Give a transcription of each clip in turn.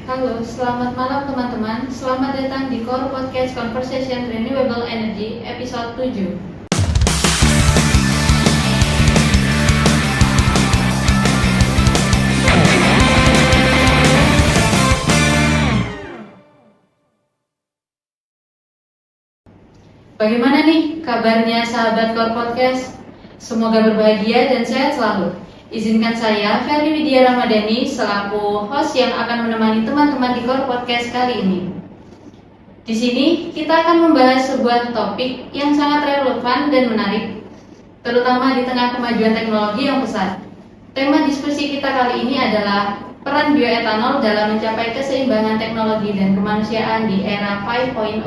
Halo, selamat malam teman-teman. Selamat datang di Core Podcast Conversation Renewable Energy episode 7. Bagaimana nih kabarnya sahabat Core Podcast? Semoga berbahagia dan sehat selalu. Izinkan saya, Ferdi Widya Ramadhani, selaku host yang akan menemani teman-teman di Core Podcast kali ini. Di sini kita akan membahas sebuah topik yang sangat relevan dan menarik, terutama di tengah kemajuan teknologi yang pesat. Tema diskusi kita kali ini adalah peran bioetanol dalam mencapai keseimbangan teknologi dan kemanusiaan di era 5.0.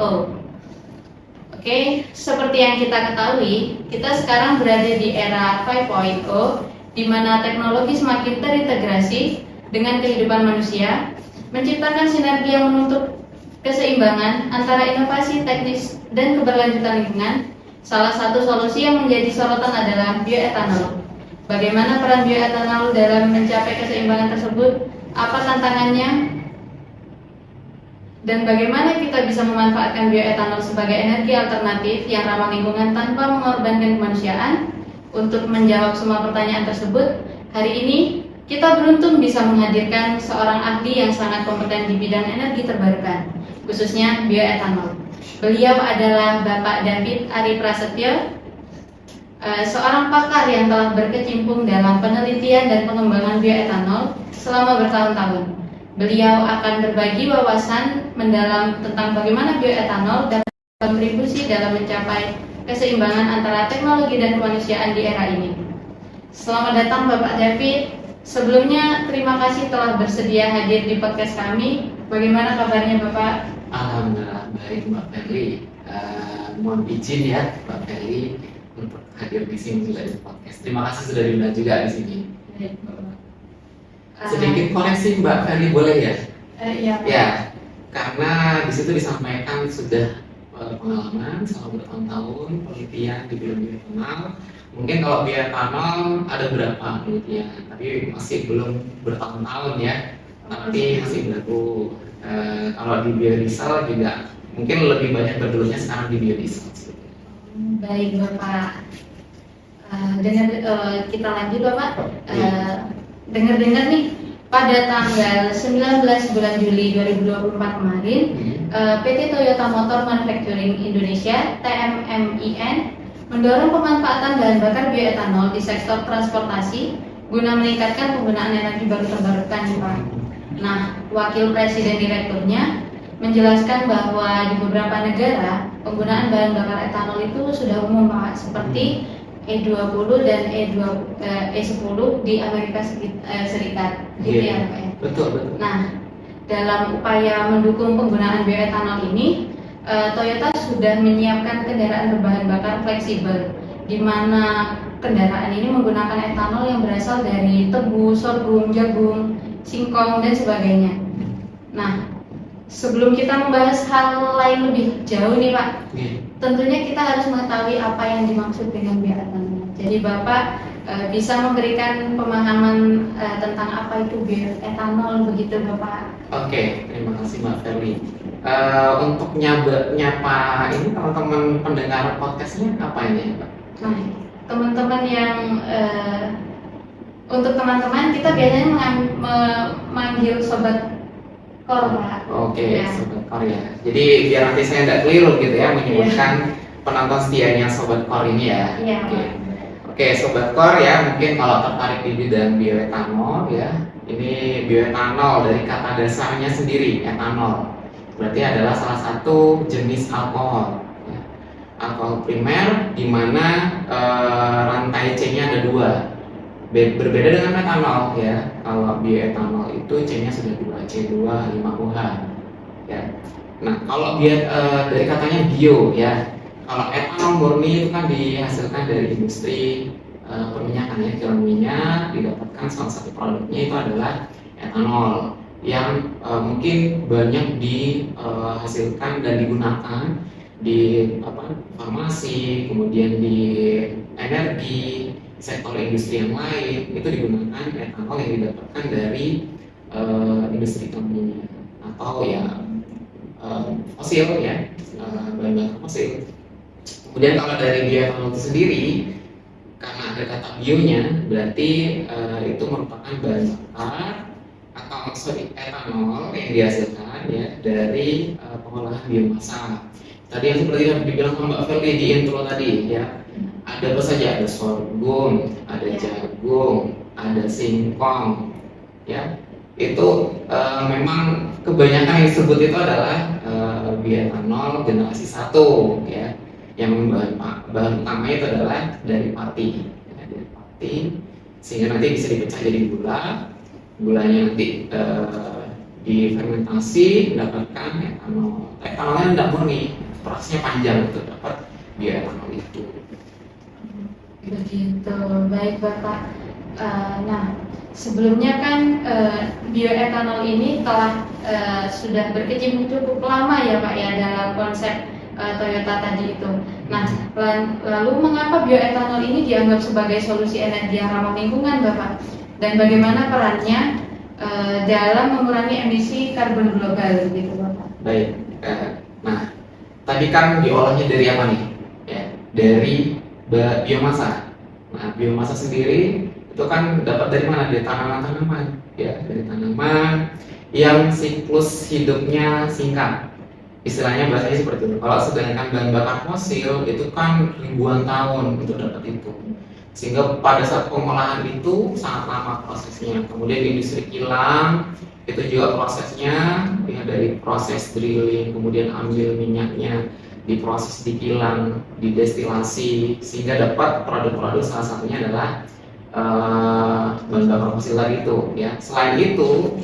Oke, seperti yang kita ketahui, kita sekarang berada di era 5.0, di mana teknologi semakin terintegrasi dengan kehidupan manusia, menciptakan sinergi yang menuntut keseimbangan antara inovasi teknis dan keberlanjutan lingkungan. Salah satu solusi yang menjadi sorotan adalah bioetanol. Bagaimana peran bioetanol dalam mencapai keseimbangan tersebut? Apa tantangannya? Dan bagaimana kita bisa memanfaatkan bioetanol sebagai energi alternatif yang ramah lingkungan tanpa mengorbankan kemanusiaan? Untuk menjawab semua pertanyaan tersebut, hari ini kita beruntung bisa menghadirkan seorang ahli yang sangat kompeten di bidang energi terbarukan, khususnya bioetanol. Beliau adalah Bapak David Ari Prasetyo, seorang pakar yang telah berkecimpung dalam penelitian dan pengembangan bioetanol selama bertahun-tahun. Beliau akan berbagi wawasan mendalam tentang bagaimana bioetanol dapat berkontribusi dalam mencapai keseimbangan antara teknologi dan kemanusiaan di era ini. Selamat datang Bapak David. Sebelumnya terima kasih telah bersedia hadir di podcast kami. Bagaimana kabarnya Bapak? Alhamdulillah baik Mbak Ferli. Mohon izin ya Mbak Ferli untuk hadir di sini juga di podcast. Terima kasih sudah diundang juga di sini. Baik, Bapak. Sedikit koreksi Mbak Ferli boleh ya? Iya. Ya, karena di situ disampaikan sudah pengalaman selama bertahun-tahun penelitian di bidang bioetanol. Mungkin kalau bioetanol ada berapa penelitian, tapi masih belum bertahun-tahun ya. Tapi masih baru. Kalau di biodiesel juga mungkin lebih banyak bergelunya sekarang di biodiesel. Baik Bapak. Kita lanjut Bapak. Dengar-dengar nih, pada tanggal 19 bulan Juli 2024 kemarin, PT Toyota Motor Manufacturing Indonesia (TMMIN) mendorong pemanfaatan bahan bakar bioetanol di sektor transportasi guna meningkatkan penggunaan energi baru terbarukan, Pak. Nah, Wakil Presiden Direkturnya menjelaskan bahwa di beberapa negara penggunaan bahan bakar etanol itu sudah umum, Pak, seperti E20 dan E10 di Amerika Serikat, gitu ya Pak ya? Betul. Nah, dalam upaya mendukung penggunaan bioetanol ini, Toyota sudah menyiapkan kendaraan berbahan bakar fleksibel, di mana kendaraan ini menggunakan etanol yang berasal dari tebu, sorghum, jagung, singkong, dan sebagainya. Nah, sebelum kita membahas hal lain lebih jauh nih Pak, tentunya kita harus mengetahui apa yang dimaksud dengan bioetanol. Jadi Bapak bisa memberikan pemahaman tentang apa itu bioetanol, begitu Bapak? Oke, terima kasih Mbak Ferli. Untuk nyapa ini teman-teman pendengar podcastnya apa ini Mbak? Nah, teman-teman yang untuk teman-teman kita biasanya memanggil sobat Kor, Pak. Oke, Ya. Sobat Kor ya. Jadi biar nanti saya nggak keliru gitu ya menyebutkan penonton setianya Sobat Kor ini ya. Iya. Oke, Sobat Kor ya, mungkin kalau tertarik di bidang bioetanol ya, ini bioetanol dari kata dasarnya sendiri, etanol. Berarti adalah salah satu jenis alkohol. Ya. Alkohol primer di mana rantai C-nya ada dua. Berbeda dengan metanol ya. Kalau bioetanol itu C-nya sudah 2, C2H5OH ya. Nah, kalau dari katanya bio ya. Kalau etanol murni itu kan dihasilkan dari industri perminyakan ya, kilang minyak, didapatkan salah satu produknya itu adalah etanol yang mungkin banyak dihasilkan dan digunakan di farmasi, kemudian di energi, sektor industri yang lain itu digunakan etanol yang didapatkan dari industri minyak. atau ya fosil ya, bahan bakar fosil. Kemudian kalau dari bioetanol itu sendiri, karena ada kata bionya, berarti itu merupakan bahan bakar atau etanol yang dihasilkan ya dari pengolahan biomasa. Tadi yang seperti yang dibilang sama Mbak Feli di intro tadi ya, ada apa saja, ada sorghum, ada jagung, ada singkong, ya itu memang kebanyakan yang disebut itu adalah bioetanol generasi 1 ya, yang bahan utamanya itu adalah dari pati, ya, dari pati, sehingga nanti bisa dipecah jadi gulanya nanti difermentasi mendapatkan etanol. Etanolnya tidak murni, prosesnya panjang untuk dapat bioetanol itu. Begitu, baik Bapak. Nah, sebelumnya kan bioetanol ini telah sudah berkecimpung cukup lama ya Pak ya dalam konsep Toyota tadi itu. Nah, lalu mengapa bioetanol ini dianggap sebagai solusi energi yang ramah lingkungan Bapak? Dan bagaimana perannya dalam mengurangi emisi karbon global gitu Bapak? Baik, nah tadi kan diolahnya dari apa nih? Ya, dari biomasa. Nah, biomasa sendiri itu kan dapat dari mana? Dari tanaman-tanaman, ya, dari tanaman yang siklus hidupnya singkat. Istilahnya bahasanya seperti itu. Kalau sedangkan bahan bakar fosil itu kan ribuan tahun untuk dapat itu. Sehingga pada saat pengolahan itu sangat lama prosesnya. Kemudian di industri kilang itu juga prosesnya ya, dari proses drilling, kemudian ambil minyaknya, diproses di kilang, didestilasi, sehingga dapat produk-produk, salah satunya adalah bahan bakar fosil tadi itu ya. Selain itu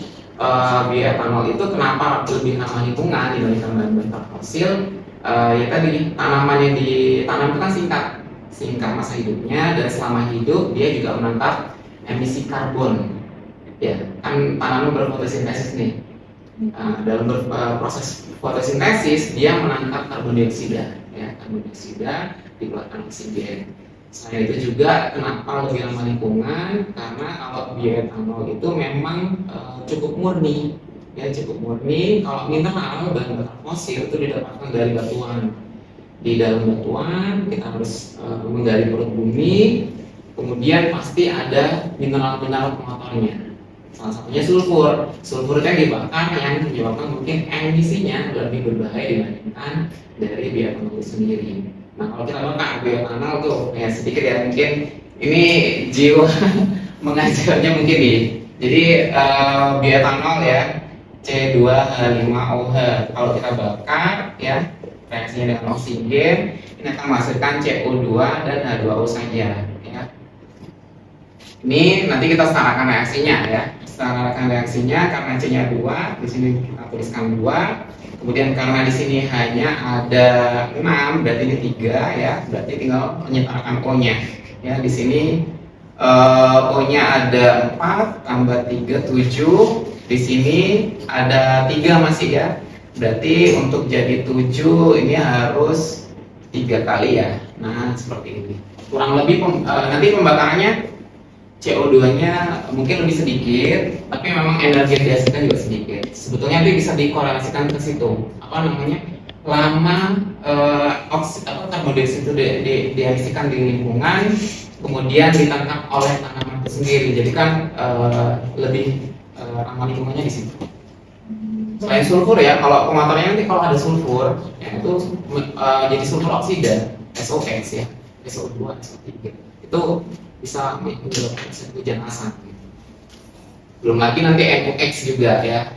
bioetanol itu kenapa lebih ramah lingkungan dibandingkan bahan bakar fosil? Ya tadi tanaman yang ditanam itu kan singkat masa hidupnya, dan selama hidup dia juga menangkap emisi karbon ya, kan tanaman berfotosintesis nih. Dalam proses fotosintesis dia menangkap karbon dioksida ya, karbon dioksida dikeluarkan oksigen. Selain itu juga kenapa lebih ramah lingkungan, karena kalau bioetanol itu memang cukup murni ya, cukup murni. Kalau mineral bahan bakar fosil itu didapatkan dari batuan. Di dalam batuan kita harus menggali perut bumi, kemudian pasti ada mineral-mineral pengotornya. Salah satunya sulfur. Sulfur itu yang dibakar yang menyebabkan mungkin emisinya lebih berbahaya dibandingkan dari bioetanol itu sendiri. Nah, kalau kita bakar bioetanol tuh ya sedikit ya, mungkin ini jiwa mengajarnya mungkin nih. Jadi bioetanol ya C2H5OH kalau kita bakar ya, reaksinya dengan oksigen ini akan menghasilkan CO2 dan H2O saja ya. Ini nanti kita setarakan reaksinya ya. Setarakan reaksinya karena C-nya 2, di sini kita tuliskan 2. Kemudian karena di sini hanya ada 6, berarti ini 3 ya. Berarti tinggal menyetarakan O-nya. Ya, di sini O-nya ada 4 tambah 3 7. Di sini ada 3 masih ya. Berarti untuk jadi 7 ini harus 3 kali ya. Nah, seperti ini. Kurang lebih nanti pembakarannya CO2-nya mungkin lebih sedikit, tapi memang energi yang dihasilkan juga sedikit. Sebetulnya itu bisa dikorelasikan ke situ. Apa namanya? Lama karbon dioksida itu dihasilkan di lingkungan, kemudian ditangkap oleh tanaman itu sendiri. Jadi kan lebih ramah lingkungannya di situ. Selain sulfur ya, kalau pengotornya nanti kalau ada sulfur, ya itu jadi sulfur oksida, SOX ya, SO2, SO3. Itu bisa menyebabkan hujan asam. Belum lagi nanti NOx juga ya.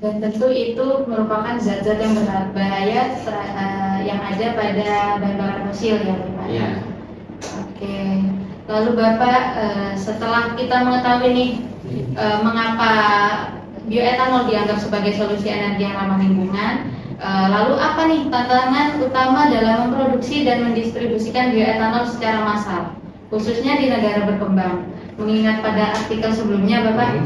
Dan tentu itu merupakan zat-zat yang berbahaya yang ada pada bahan bakar fosil ya Bapak. Ya. Oke. Lalu Bapak setelah kita mengetahui nih mengapa bioetanol dianggap sebagai solusi energi yang ramah lingkungan, lalu apa nih tantangan utama dalam memproduksi dan mendistribusikan bioetanol secara massal, khususnya di negara berkembang? Mengingat pada artikel sebelumnya Bapak,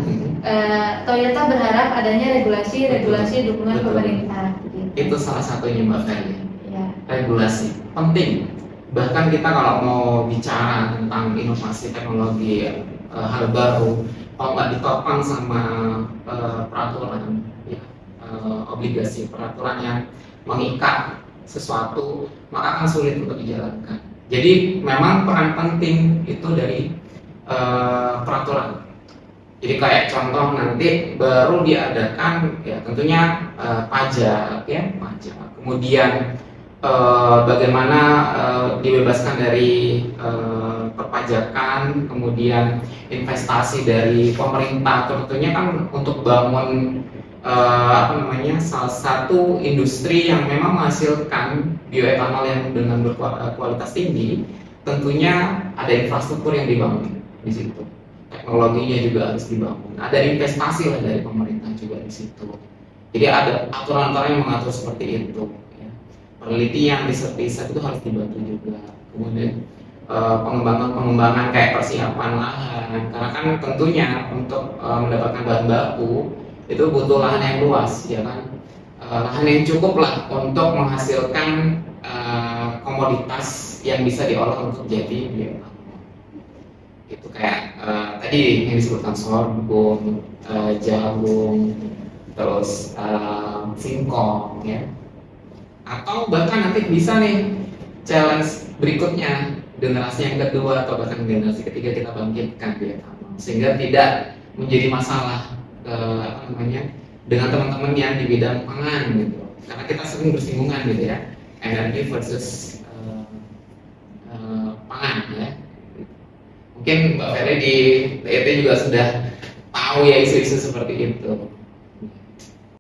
Toyota berharap adanya regulasi dukungan pemerintah. Gitu. Itu salah satunya Mbak Feli. Ya. Regulasi penting. Bahkan kita kalau mau bicara tentang inovasi teknologi hal baru, kalau nggak ditopang sama peraturan, ya, obligasi peraturan yang mengikat sesuatu, maka akan sulit untuk dijalankan. Jadi memang peran penting itu dari peraturan. Jadi kayak contoh nanti baru diadakan, ya tentunya pajak, ya pajak. Kemudian bagaimana dibebaskan dari perpajakan, kemudian investasi dari pemerintah. Tentunya kan untuk bangun salah satu industri yang memang menghasilkan bioetanol yang dengan berkualitas tinggi, tentunya ada infrastruktur yang dibangun di situ. Teknologinya juga harus dibangun. Ada investasi lah dari pemerintah juga di situ. Jadi ada aturan-aturan yang mengatur seperti itu. Ya. Penelitian, riset-riset itu harus dibantu juga. Kemudian pengembangan kayak persiapan lahan. Karena kan tentunya untuk mendapatkan bahan baku itu butuh lahan yang luas, ya kan. Lahan yang cukup lah untuk menghasilkan komoditas yang bisa diolah untuk jadi bioetanol. Itu kayak tadi yang disebutkan sorghum, jagung, terus singkong, ya. Atau bahkan nanti bisa nih challenge berikutnya, generasi yang kedua atau bahkan generasi ketiga kita bangkitkan bioetanol, sehingga tidak menjadi masalah dengan teman-teman yang di bidang pangan gitu. Karena kita sering bersinggungan gitu ya, energi versus pangan, ya. Mungkin Mbak Ferry di TET juga sudah tahu ya isu-isu seperti itu.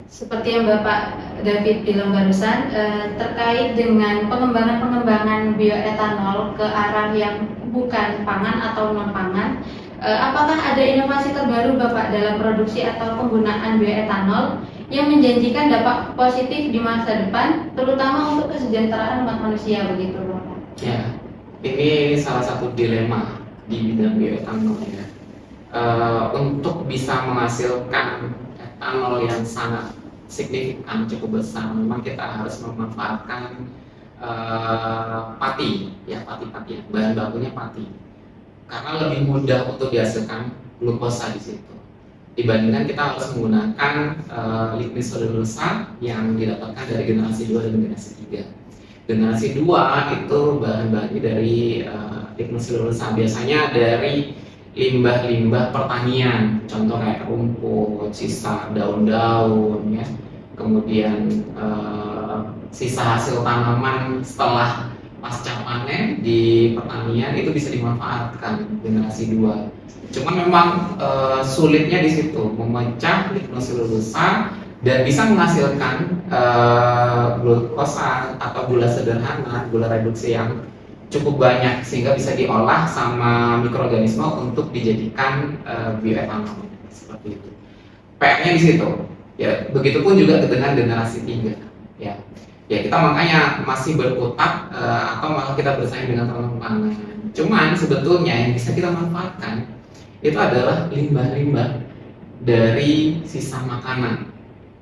Seperti yang Bapak David bilang barusan, terkait dengan pengembangan bioetanol ke arah yang bukan pangan atau non pangan, apakah ada inovasi terbaru Bapak dalam produksi atau penggunaan bioetanol yang menjanjikan dampak positif di masa depan, terutama untuk kesejahteraan umat manusia begitu Bapak? Ya, ini salah satu dilema di bidang bioetanol, ya. Untuk bisa menghasilkan etanol yang sangat signifikan, cukup besar, memang kita harus memanfaatkan pati, ya, pati-pati, bahan bakunya pati, karena lebih mudah untuk dihasilkan glukosa di situ dibandingkan kita harus menggunakan lignin selulosa yang didapatkan dari generasi 2 dan generasi 3. Generasi 2 itu bahan-bahannya dari lignin selulosa, biasanya dari limbah-limbah pertanian, contoh kayak rumput, sisa daun-daun, ya. Kemudian sisa hasil tanaman setelah pasca panen di pertanian itu bisa dimanfaatkan generasi 2. Cuman memang sulitnya di situ memecah lignin selulosa dan bisa menghasilkan glukosa atau gula sederhana, gula reduksi yang cukup banyak sehingga bisa diolah sama mikroorganisme untuk dijadikan bioetanol seperti itu. PR-nya di situ. Ya, begitupun juga dengan generasi 3. Ya. Ya, kita makanya masih berkutat atau malah kita bersaing dengan teman-teman pangan. Cuman sebetulnya yang bisa kita manfaatkan itu adalah limbah-limbah dari sisa makanan.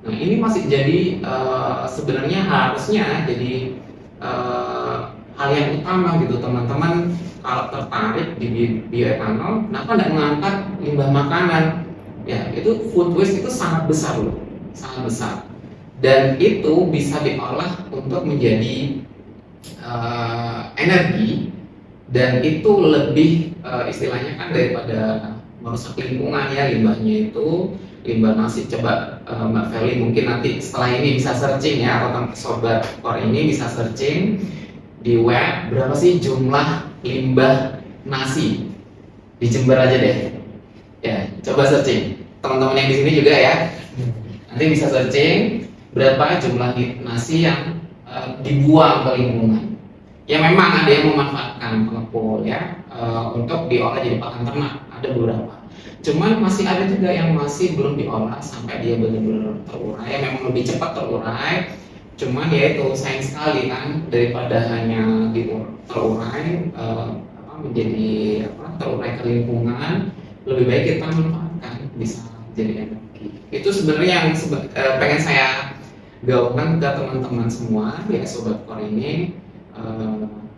Nah, ini masih jadi sebenarnya harusnya jadi hal yang utama gitu teman-teman. Kalau tertarik di bioetanol, kenapa tidak mengangkat limbah makanan? Ya, itu food waste itu sangat besar loh, sangat besar. Dan itu bisa diolah untuk menjadi energi, dan itu lebih istilahnya kan daripada merusak lingkungan, ya, limbahnya itu limbah nasi. Coba Mbak Feli mungkin nanti setelah ini bisa searching, ya, atau sobat core ini bisa searching di web berapa sih jumlah limbah nasi di Jember aja deh, ya. Coba searching, teman-teman yang di sini juga, ya, nanti bisa searching berapa jumlah nasi yang dibuang ke lingkungan. Ya, memang ada yang memanfaatkan pengepul, ya, untuk diolah jadi pakan ternak, ada beberapa. Cuman masih ada juga yang masih belum diolah sampai dia benar-benar terurai, memang lebih cepat terurai. Cuman ya itu sayang sekali kan, daripada hanya terurai menjadi terurai ke lingkungan, lebih baik kita manfaatkan bisa jadi energi. Itu sebenarnya yang pengen saya gaungkan ke teman-teman semua, ya, sobat core ini.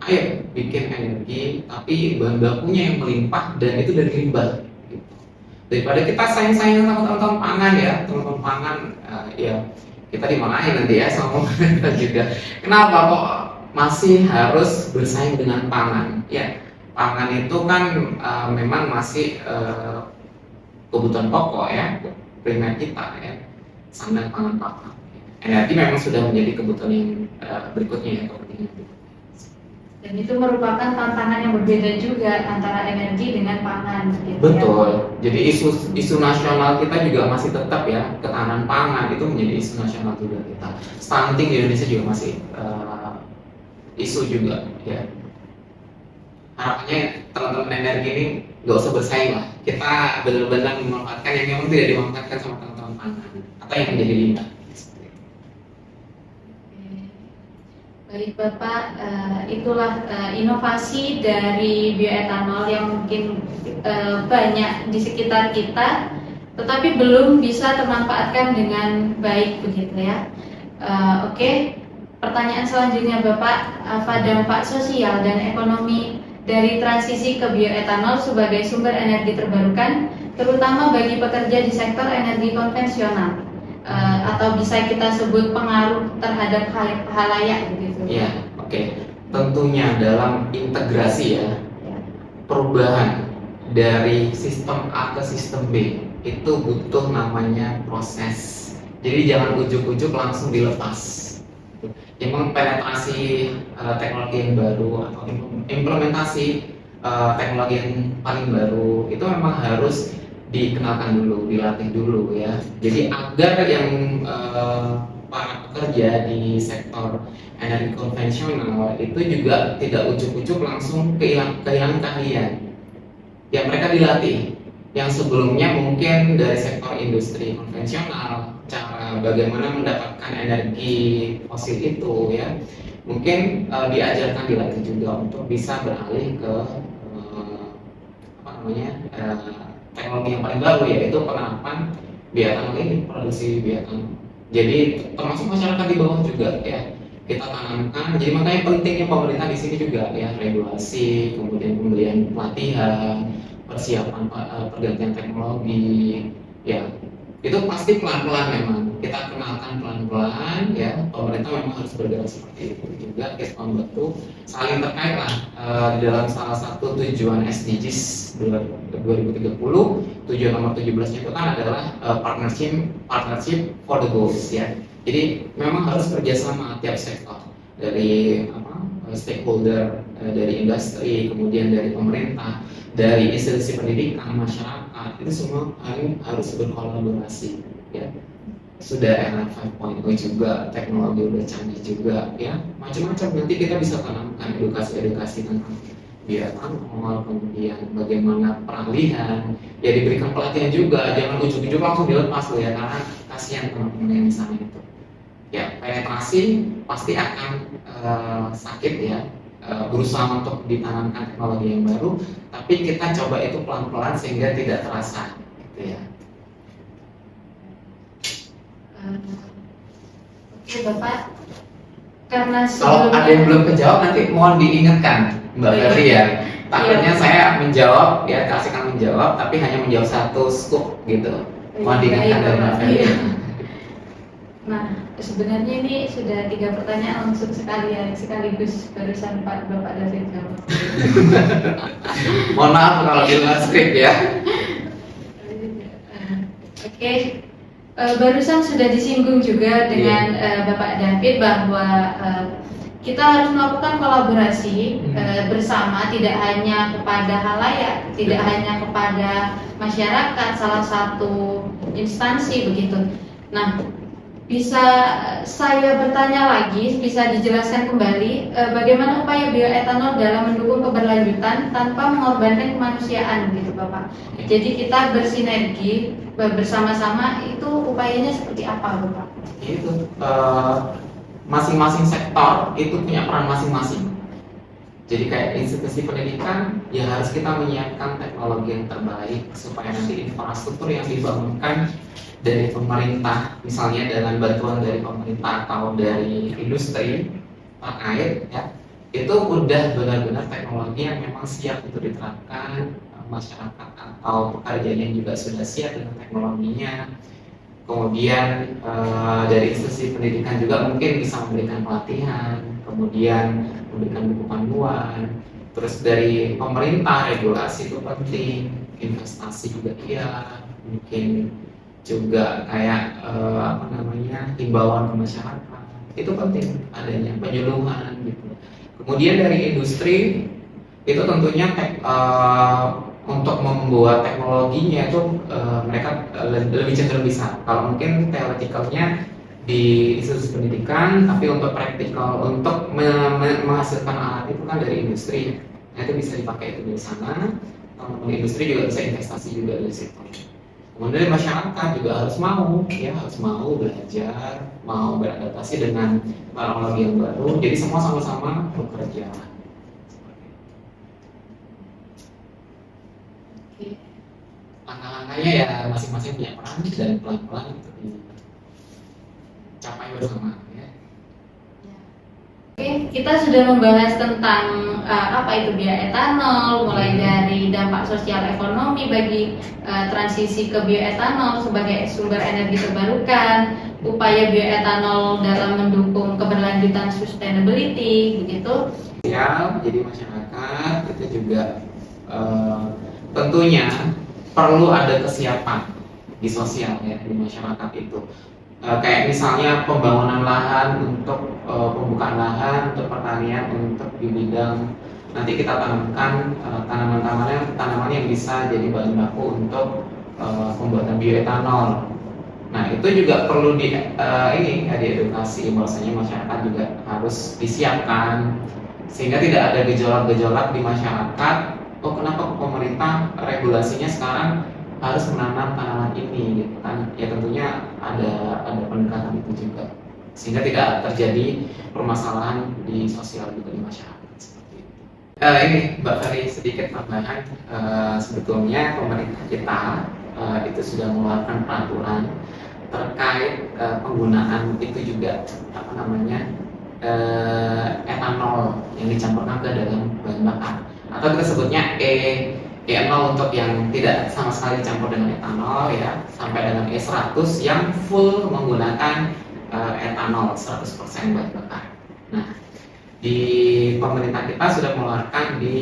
Ayo bikin energi, tapi bahan bakunya yang melimpah dan itu dari limbah gitu. Daripada kita saing-saingan sama teman-teman pangan ya, teman-teman pangan ya kita dimarahin nanti ya sama pemerintah juga. Kenapa kok masih harus bersaing dengan pangan? Ya, pangan itu kan memang masih kebutuhan pokok ya, primer kita ya, sandang pangan papan. Energi memang sudah menjadi kebutuhan yang berikutnya ya, kepentingan. Dan itu merupakan tantangan yang berbeda juga antara energi dengan pangan. Gitu, betul. ya. Jadi isu nasional kita juga masih tetap ya, ketahanan pangan itu menjadi isu nasional juga kita. Stunting di Indonesia juga masih isu juga ya. Harapannya teman-teman energi ini nggak usah bersaing lah. Kita benar-benar memanfaatkan yang memang tidak dimanfaatkan sama teman-teman pangan atau yang menjadi limbah. Baik Bapak, itulah inovasi dari bioetanol yang mungkin banyak di sekitar kita, tetapi belum bisa termanfaatkan dengan baik begitu ya. Oke, pertanyaan selanjutnya Bapak, apa dampak sosial dan ekonomi dari transisi ke bioetanol sebagai sumber energi terbarukan, terutama bagi pekerja di sektor energi konvensional? Atau bisa kita sebut pengaruh terhadap halayak begitu. Ya, oke. Tentunya dalam integrasi ya, perubahan dari sistem A ke sistem B itu butuh namanya proses. Jadi jangan ujuk-ujuk langsung dilepas. Memang penetrasi teknologi yang baru atau implementasi teknologi yang paling baru itu memang harus dikenalkan dulu, dilatih dulu ya. Jadi agar yang para pekerja di sektor energi konvensional itu juga tidak ujuk-ujuk langsung kehilangan keahlian. Ya mereka dilatih. Yang sebelumnya mungkin dari sektor industri konvensional, cara bagaimana mendapatkan energi fosil itu ya, mungkin diajarkan, dilatih juga untuk bisa beralih ke teknologi yang paling baru, yaitu penerapan bioetanol ini, produksi bioetanol. Jadi termasuk masyarakat di bawah juga ya kita tanamkan. Jadi makanya pentingnya pemerintah di sini juga ya, regulasi, kemudian pembelian pelatihan, persiapan pergantian teknologi ya. Itu pasti pelan-pelan memang kita kenalkan pelan-pelan ya. Pemerintah memang harus bergerak seperti itu juga. Kita membantu saling terkait lah di dalam salah satu tujuan SDGs 2030. Tujuan nomor 17-nya itu kan adalah partnership for the goals ya. Jadi memang harus kerjasama tiap sektor dari stakeholder, dari industri, kemudian dari pemerintah, dari institusi pendidikan, masyarakat, itu semua harus berkolaborasi ya. Sudah era 5.0 juga, teknologi udah canggih juga ya, macam-macam. Nanti kita bisa tanamkan edukasi tentang bioetanol, kemudian bagaimana peralihan ya, diberikan pelatihan juga, jangan ujuk-ujuk langsung dilepas loh ya, karena kasihan teman-teman yang di sana itu ya. Penetrasi pasti akan sakit ya, berusaha untuk ditanamkan teknologi yang baru, tapi kita coba itu pelan-pelan sehingga tidak terasa gitu ya. Oke Bapak, karena kalau ada yang belum kejawab nanti mohon diingatkan Mbak Ferry ya. Takutnya saya menjawab ya, kasihkan menjawab tapi hanya menjawab satu scoop gitu. Mohon diingatkan dari Mbak Ferry. Nah, sebenarnya ini sudah 3 pertanyaan langsung sekaligus barusan Bapak David jawab. Mohon maaf kalau di luar skrip ya. Oke. Barusan sudah disinggung juga dengan Bapak David bahwa kita harus melakukan kolaborasi bersama, tidak hanya kepada halayak, tidak hanya kepada masyarakat, salah satu instansi begitu. Nah, bisa saya bertanya lagi, bisa dijelaskan kembali bagaimana upaya bioetanol dalam mendukung keberlanjutan tanpa mengorbankan kemanusiaan gitu Bapak. Jadi kita bersinergi bersama-sama, itu upayanya seperti apa Bapak? Itu masing-masing sektor itu punya peran masing-masing. Jadi kayak institusi pendidikan ya harus kita menyiapkan teknologi yang terbaik supaya nanti infrastruktur yang dibangunkan dari pemerintah, misalnya dengan bantuan dari pemerintah atau dari industri terkait ya, itu udah benar-benar teknologi yang memang siap untuk diterapkan masyarakat atau pekerjaan yang juga sudah siap dengan teknologinya. Kemudian dari institusi pendidikan juga mungkin bisa memberikan pelatihan, kemudian memberikan buku panduan. Terus dari pemerintah regulasi itu penting, investasi juga iya, mungkin juga kayak himbauan ke masyarakat itu penting adanya penyuluhan gitu. Kemudian dari industri itu tentunya untuk membuat teknologinya itu mereka lebih cenderung bisa. Kalau mungkin teoretikalnya di institusi pendidikan, tapi untuk praktikal untuk menghasilkan alat itu kan dari industri. Nah, itu bisa dipakai itu dari sana. Teman-teman industri juga bisa investasi juga dari situ. Kemudian dari masyarakat juga harus mau belajar, mau beradaptasi dengan teknologi yang baru. Jadi semua sama-sama bekerja. Langkah-langkahnya ya masing-masing punya peran dan pelan-pelan itu dicapai bersama ya. Oke, kita sudah membahas tentang apa itu bioetanol, mulai dari dampak sosial ekonomi bagi transisi ke bioetanol sebagai sumber energi terbarukan, upaya bioetanol dalam mendukung keberlanjutan sustainability, begitu. Ya, jadi masyarakat itu juga tentunya perlu ada kesiapan di sosial ya di masyarakat itu. Kayak misalnya pembangunan lahan untuk pembukaan lahan untuk pertanian untuk di bidang nanti kita tanamkan tanaman yang bisa jadi bahan baku untuk pembuatan bioetanol. Nah itu juga perlu diedukasi bahwasanya masyarakat juga harus disiapkan sehingga tidak ada gejolak-gejolak di masyarakat. Oh kenapa pemerintah regulasinya sekarang harus menanam tanaman ini gitu kan, ya tentunya ada pendekatan itu juga sehingga tidak terjadi permasalahan di sosial juga di masyarakat seperti itu. Ini Mbak Ferry sedikit tambahan, sebetulnya pemerintah kita itu sudah mengeluarkan peraturan terkait penggunaan itu juga etanol yang dicampurkan ke dalam bahan bakar atau kita sebutnya E0 untuk yang tidak sama sekali dicampur dengan etanol ya, sampai dengan E100 yang full menggunakan etanol 100% bahan bakar. Nah, di pemerintah kita sudah mengeluarkan di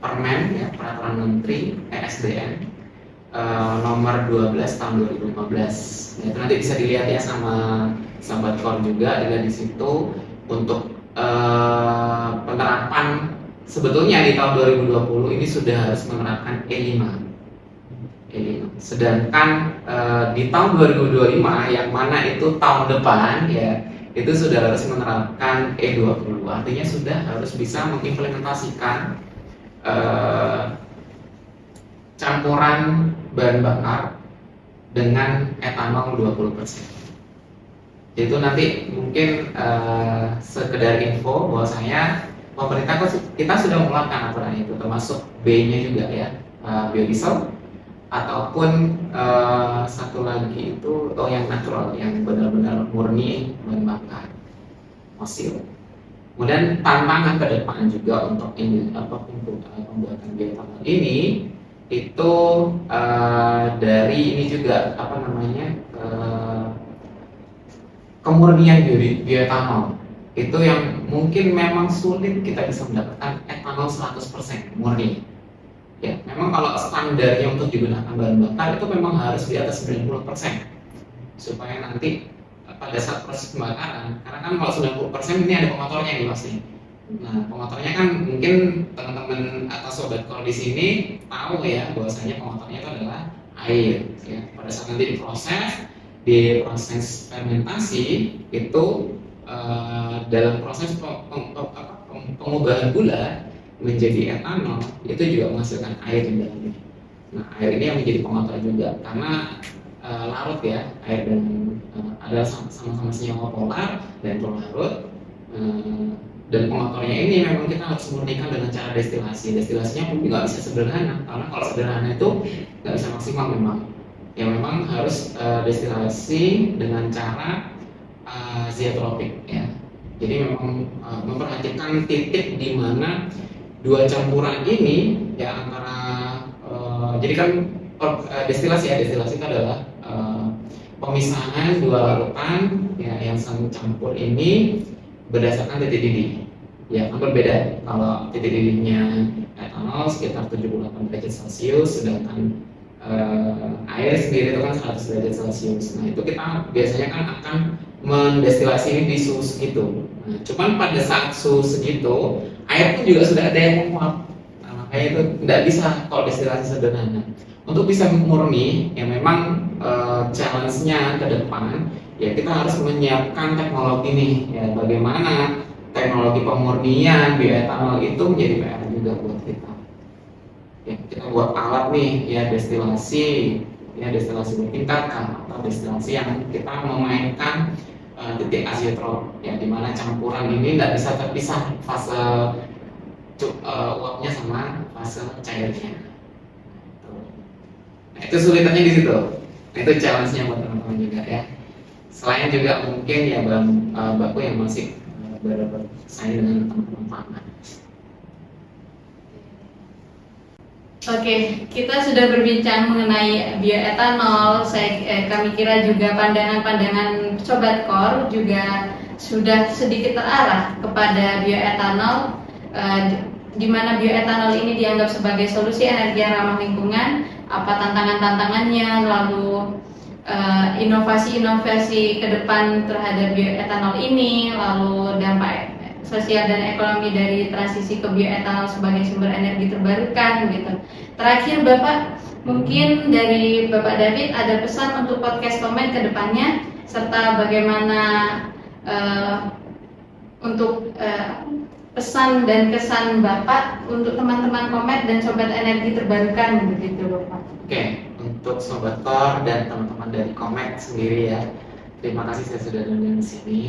Permen ya, Peraturan Menteri ESDM nomor 12 tahun 2015. Ya, itu nanti bisa dilihat ya sama sahabat Kor juga ada di situ untuk penerapan. Sebetulnya di tahun 2020 ini sudah harus menerapkan E5. Sedangkan di tahun 2025 yang mana itu tahun depan ya, itu sudah harus menerapkan E20. Artinya sudah harus bisa mengimplementasikan campuran bahan bakar dengan etanol 20%. Itu nanti mungkin sekedar info bahwasanya pemerintah kita sudah mengeluarkan aturan itu, termasuk B-nya juga ya, biodiesel ataupun satu lagi itu yang natural, yang benar-benar murni bahan bakar fosil. Kemudian tantangan ke depan juga untuk pembuatan bioetanol ini itu dari ini juga kemurnian bioetanol itu yang mungkin memang sulit kita bisa mendapatkan etanol 100% murni. Ya, memang kalau standarnya untuk digunakan bahan bakar itu memang harus di atas 90% supaya nanti pada saat proses pembakaran, karena kan kalau 90% ini ada pemotornya nih pasti. Nah, pemotornya kan mungkin teman-teman atau sobat Kor di sini tahu ya bahwasanya pemotornya itu adalah air. Ya, pada saat nanti di proses fermentasi itu dalam proses pengubahan gula menjadi etanol itu juga menghasilkan air di dalamnya. Nah, air ini yang menjadi pengotor juga karena larut ya, air dan ada sama-sama senyawa polar dan berlarut. Dan pengotornya ini memang kita harus murnikan dengan cara destilasi. Destilasinya pun nggak bisa sederhana, karena kalau sederhana itu nggak bisa maksimal memang. Ya memang harus destilasi dengan cara zeotropik ya. Jadi memang memperhatikan titik di mana dua campuran ini ya antara jadi kan destilasi destilasi itu adalah pemisahan dua larutan ya yang saling campur ini berdasarkan titik didih. Ya kan berbeda. Kalau titik didihnya etanol sekitar 78 derajat Celcius, sedangkan air sendiri itu kan 100 derajat Celcius. Nah itu kita biasanya kan akan mendestilasi ini di suhu segitu. Nah, cuman pada saat suhu segitu, air pun juga sudah ada yang menguap. Nah, makanya itu tidak bisa kalau destilasi sederhana. Untuk bisa murni, ya memang challenge-nya ke depan, ya kita harus menyiapkan teknologi nih, ya bagaimana teknologi pemurnian bioetanol itu menjadi PR juga buat kita. Ya, kita buat alat nih, ya destilasi bertingkatkan atau destilasi yang kita memainkan titik azeotrop, ya dimana campuran ini tidak bisa terpisah fase uapnya sama fase cairnya. Nah, itu sulitannya di situ. Nah, itu challenge-nya buat teman-teman juga ya. Selain juga mungkin ya bahan baku yang masih bersaing dengan teman-teman pangan. Oke, kita sudah berbincang mengenai bioetanol. Kami kira juga pandangan-pandangan Sobat Core juga sudah sedikit terarah kepada bioetanol, di mana bioetanol ini dianggap sebagai solusi energi yang ramah lingkungan, apa tantangan-tantangannya, lalu inovasi-inovasi ke depan terhadap bioetanol ini, lalu dampak sosial dan ekonomi dari transisi ke bioetanol sebagai sumber energi terbarukan gitu. Terakhir Bapak, mungkin dari Bapak David ada pesan untuk podcast komen ke depannya, serta bagaimana untuk pesan dan kesan Bapak untuk teman-teman Komet dan Sobat Energi Terbarukan begitu Bapak. Oke, untuk Sobat Core dan teman-teman dari Komet sendiri ya, terima kasih saya sudah datang di sini.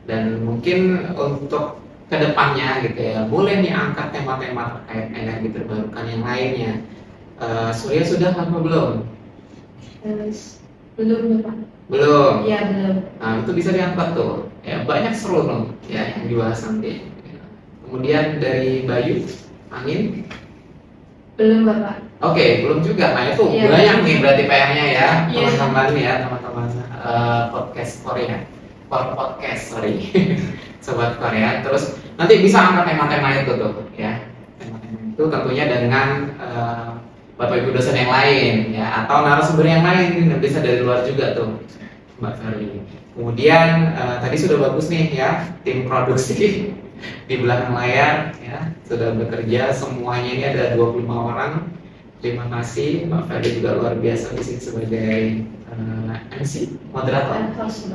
Dan mungkin untuk kedepannya gitu ya, boleh nih angkat tema-tema terkait energi terbarukan yang lainnya. Surya sudah apa belum? Belum Bapak. Belum. Iya belum. Nah itu bisa diangkat tuh. Ya banyak seru loh ya yang dibahas nanti. Kemudian dari Bayu, Angin. Belum Bapak. Oke, belum juga. Nah itu Ya, banyak nih berarti PR-nya ya, ya. teman-teman podcast Korea, podcast sorry, Sobat Korea. Terus nanti bisa angkat tema-tema itu tuh, ya. Tema-tema itu tentunya dengan Bapak Ibu dosen yang lain, ya, atau narasumber yang lain, bisa dari luar juga tuh, Mbak Ferry. Kemudian tadi sudah bagus nih ya, tim produksi di belakang layar, ya, sudah bekerja semuanya ini ada 25 orang. Terima kasih, Mbak Ferry juga luar biasa di sini sebagai MC, moderator. Host,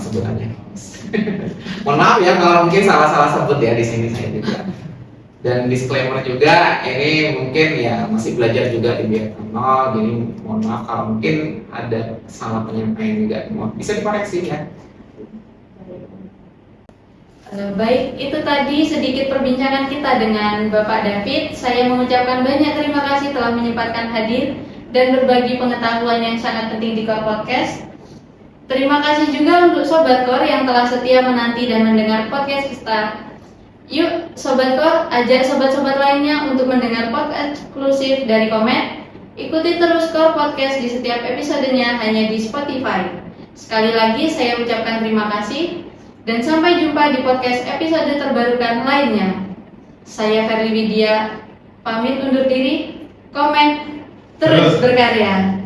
sebutannya host. Mohon maaf ya kalau mungkin salah-salah sebut ya di sini saya juga. Dan disclaimer juga, ini mungkin ya masih belajar juga di bioetanol, jadi mohon maaf kalau mungkin ada salah penyampaian juga, bisa dikoreksi ya. Baik, itu tadi sedikit perbincangan kita dengan Bapak David. Saya mengucapkan banyak terima kasih telah menyempatkan hadir dan berbagi pengetahuan yang sangat penting di Core Podcast. Terima kasih juga untuk Sobat Core yang telah setia menanti dan mendengar podcast kita. Yuk, Sobat Core, ajak sobat-sobat lainnya untuk mendengar podcast eksklusif dari Komet. Ikuti terus Core Podcast di setiap episodenya hanya di Spotify. Sekali lagi saya ucapkan terima kasih. Dan sampai jumpa di podcast episode terbarukan lainnya. Saya Ferly Widya, pamit undur diri. Komen terus berkarya.